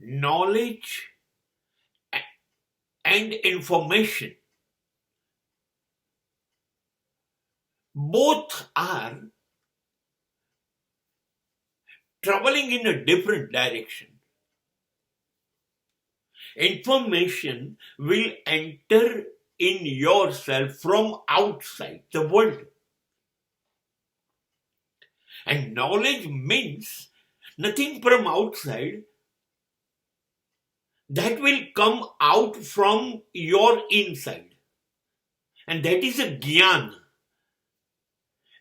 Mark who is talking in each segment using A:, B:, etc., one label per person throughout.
A: knowledge and information both are traveling in a different direction. Information will enter in yourself from outside the world. And knowledge means nothing from outside that will come out from your inside. And that is a jnana.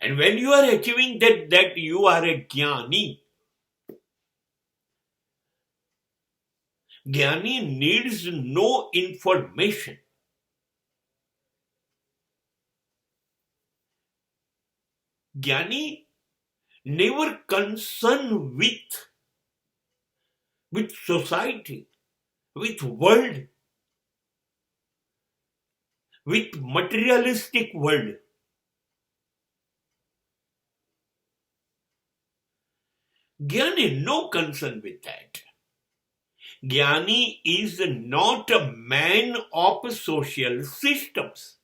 A: And when you are achieving that you are a jnani, jnani needs no information. Jnani never concerned with society, with world, with materialistic world. Jnani no concern with that. Jnani is not a man of social systems.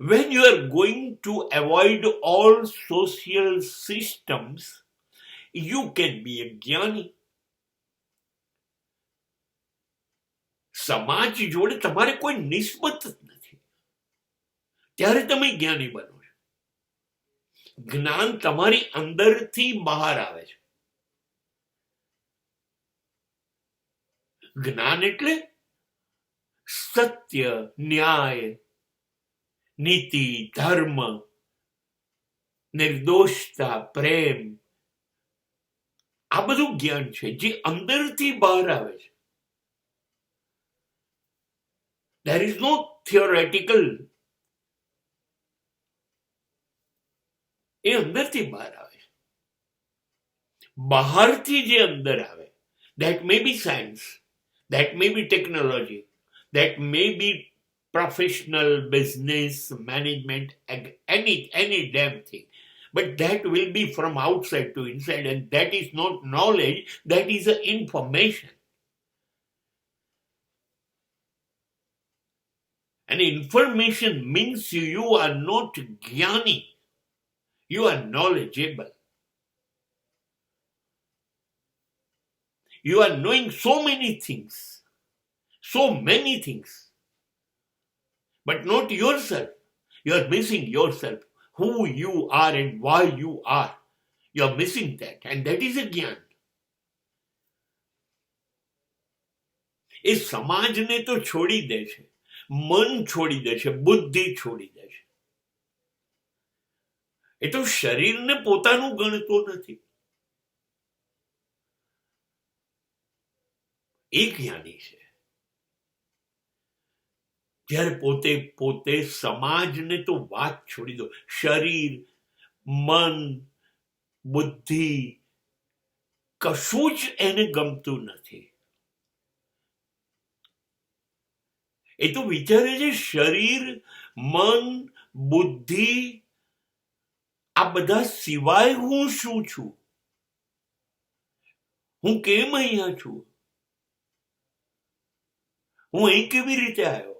A: When you are going to avoid all social systems, you can be a jnani. સમાજ જોડે તમારે કોઈ નિસ્બત જ નથી, ત્યારે તમે જ્ઞાની બનો છો. જ્ઞાન તમારી અંદરથી બહાર આવે છે. જ્ઞાન એટલે સત્ય, ન્યાય, નીતિ, ધર્મ, નિર્દોષતા, પ્રેમ, આ બધું જ્ઞાન છે જે અંદરથી બહાર આવે છે. There is no theoretical. એ અંદરથી બહાર આવે. બહારથી જે અંદર આવે, that may be science, that may be technology, that may be professional business management, any damn thing. But that will be from outside to inside, and that is not knowledge, that is information. And information means you are not jnani. You are knowledgeable. You are knowing so many things. But not yourself. You are missing yourself. Who you are and why you are. You are missing that. And that is a jnana. એ સમાજને તો છોડી દે છે, મન છોડી દે છે, બુદ્ધિ છોડી દે છે. એ તો શરીરને પોતાનું ગણતો નથી. એ જ્ઞાની છે. જ્યારે પોતે સમાજને તો વાત છોડી દો, શરીર, મન, બુદ્ધિ કશું જ એને ગમતું નથી. એ તો વિચારે છે શરીર, મન, બુદ્ધિ આ બધા સિવાય હું શું છું, હું કેમ અહીંયા છું, હું અહીં કેવી રીતે આવ્યો,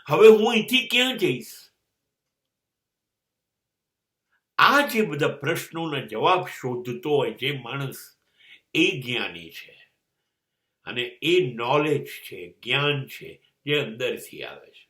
A: હવે હું અહીંથી ક્યાં જઈશ. આ જે બધા પ્રશ્નોના જવાબ શોધતો હોય જે માણસ, એ જ્ઞાની છે. અને એ નોલેજ છે, જ્ઞાન છે જે અંદરથી આવે છે.